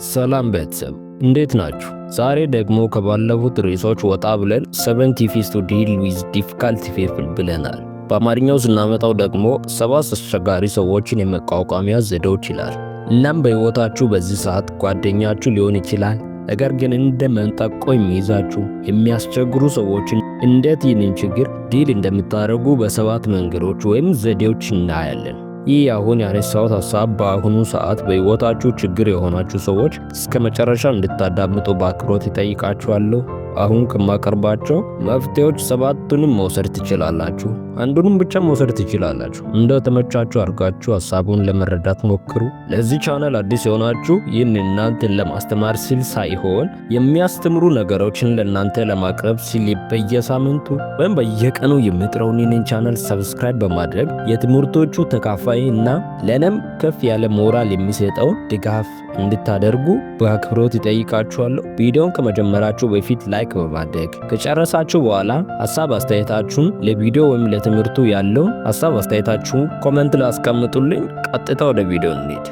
ሰላም ቤተሰብ እንዴት ናችሁ? ዛሬ ደግሞ ከባለፉት ርዕሶች ወጣ ብለን 7 tips to deal with difficult people ብለናል። በአማርኛው ስናመጣው ደግሞ 7 አስቸጋሪ ሰዎችን የመቋቋሚያ ዘዴዎች ይላል። እናም በሕይወታችሁ በዚህ ሰዓት ጓደኛችሁ ሊሆን ይችላል፣ ነገር ግን እንደ መንጠቆ የሚይዛችሁ የሚያስቸግሩ ሰዎችን እንዴት ይህንን ችግር ዲል እንደምታደርጉ በ7 መንገዶች ወይም ዘዴዎች እናያለን። ይህ አሁን ያነሳሁት ሐሳብ በአሁኑ ሰዓት በሕይወታችሁ ችግር የሆናችሁ ሰዎች እስከ መጨረሻ እንድታዳምጡ በአክብሮት ይጠይቃችኋለሁ። አሁን ከማቀርባቸው መፍትሄዎች 7ቱንም መውሰድ ትችላላችሁ፣ አንዱንም ብቻ መውሰድ ትችላላችሁ። እንደ ተመቻችሁ አድርጋችሁ ሐሳቡን ለመረዳት ሞክሩ። ለዚህ ቻናል አዲስ የሆናችሁ ይህን እናንተን ለማስተማር ሲል ሳይሆን የሚያስተምሩ ነገሮችን ለእናንተ ለማቅረብ ሲል በየሳምንቱ ወይም በየቀኑ የምጥረውን ይህንን ቻናል ሰብስክራይብ በማድረግ የትምህርቶቹ ተካፋይ እና ለእኔም ከፍ ያለ ሞራል የሚሰጠውን ድጋፍ እንድታደርጉ በአክብሮት ይጠይቃችኋለሁ። ቪዲዮውን ከመጀመራችሁ በፊት ላይክ በማድረግ ከጨረሳችሁ በኋላ ሐሳብ አስተያየታችሁን ለቪዲዮ ወይም ለትምህርቱ ያለውን ሐሳብ አስተያየታችሁን ኮሜንት ላይ አስቀምጡልኝ። ቀጥታ ወደ ቪዲዮ እንሂድ።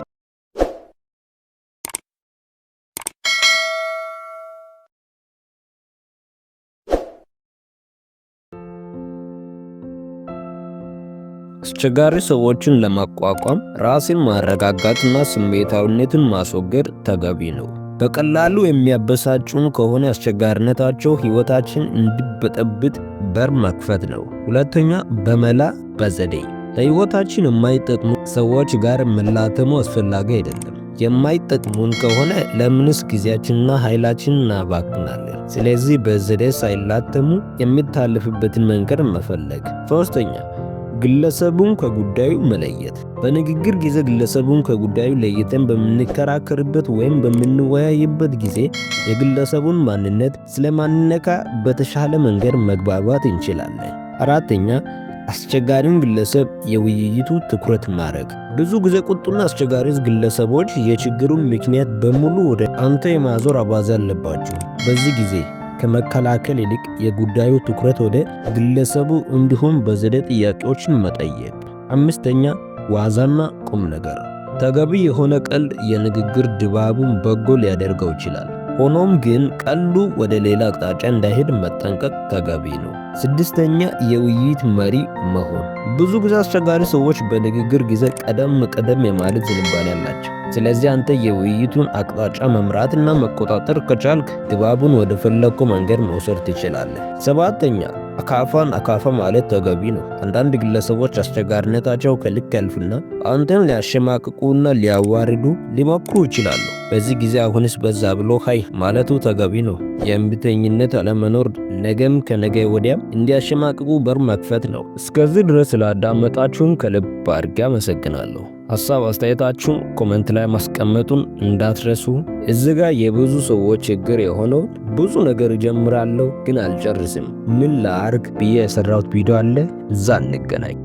አስቸጋሪ ሰዎችን ለማቋቋም ራስን ማረጋጋትና ስሜታዊነትን ማስወገድ ተገቢ ነው። በቀላሉ የሚያበሳጩን ከሆነ አስቸጋሪነታቸው ሕይወታችን እንዲበጠብጥ በር መክፈት ነው። ሁለተኛ፣ በመላ በዘዴ ለሕይወታችን የማይጠቅሙ ሰዎች ጋር መላተሙ አስፈላጊ አይደለም። የማይጠቅሙን ከሆነ ለምንስ ጊዜያችንና ኃይላችንን እናባክናለን? ስለዚህ በዘዴ ሳይላተሙ የሚታለፍበትን መንገድ መፈለግ። ሶስተኛ፣ ግለሰቡን ከጉዳዩ መለየት። በንግግር ጊዜ ግለሰቡን ከጉዳዩ ለይተን በምንከራከርበት ወይም በምንወያይበት ጊዜ የግለሰቡን ማንነት ስለማንነካ በተሻለ መንገድ መግባባት እንችላለን። አራተኛ፣ አስቸጋሪውን ግለሰብ የውይይቱ ትኩረት ማድረግ። ብዙ ጊዜ ቁጡና አስቸጋሪ ግለሰቦች የችግሩን ምክንያት በሙሉ ወደ አንተ የማዞር አባዜ አለባቸው። በዚህ ጊዜ ከመከላከል ይልቅ የጉዳዩ ትኩረት ወደ ግለሰቡ እንዲሁም በዘዴ ጥያቄዎችን መጠየቅ። አምስተኛ፣ ዋዛና ቁም ነገር። ተገቢ የሆነ ቀልድ የንግግር ድባቡን በጎ ሊያደርገው ይችላል። ሆኖም ግን ቀልዱ ወደ ሌላ አቅጣጫ እንዳይሄድ መጠንቀቅ ተገቢ ነው። ስድስተኛ፣ የውይይት መሪ መሆን። ብዙ ጊዜ አስቸጋሪ ሰዎች በንግግር ጊዜ ቀደም የማለት ዝንባሌ አላቸው። ስለዚህ አንተ የውይይቱን አቅጣጫ መምራትና መቆጣጠር ከቻልክ ድባቡን ወደ ፈለግከው መንገድ መውሰድ ትችላለህ። ሰባተኛ፣ አካፋን አካፋ ማለት ተገቢ ነው። አንዳንድ ግለሰቦች አስቸጋሪነታቸው ከልክ ያልፍና አንተን ሊያሸማቅቁና ሊያዋርዱ ሊሞክሩ ይችላሉ። በዚህ ጊዜ አሁንስ በዛ ብሎ ሃይ ማለቱ ተገቢ ነው። የእምቢተኝነት አለመኖር ነገም ከነገ ወዲያም እንዲያሸማቅቁ በር መክፈት ነው። እስከዚህ ድረስ ስላዳመጣችሁን ከልብ አድርጌ አመሰግናለሁ። ሐሳብ አስተያየታችሁን ኮሜንት ላይ ማስቀመጡን እንዳትረሱ። እዚህ ጋር የብዙ ሰዎች ችግር የሆነው ብዙ ነገር ጀምራለሁ ግን አልጨርስም ምን ላርግ ብዬ የሰራሁት ቪዲዮ አለ፣ እዛ እንገናኝ።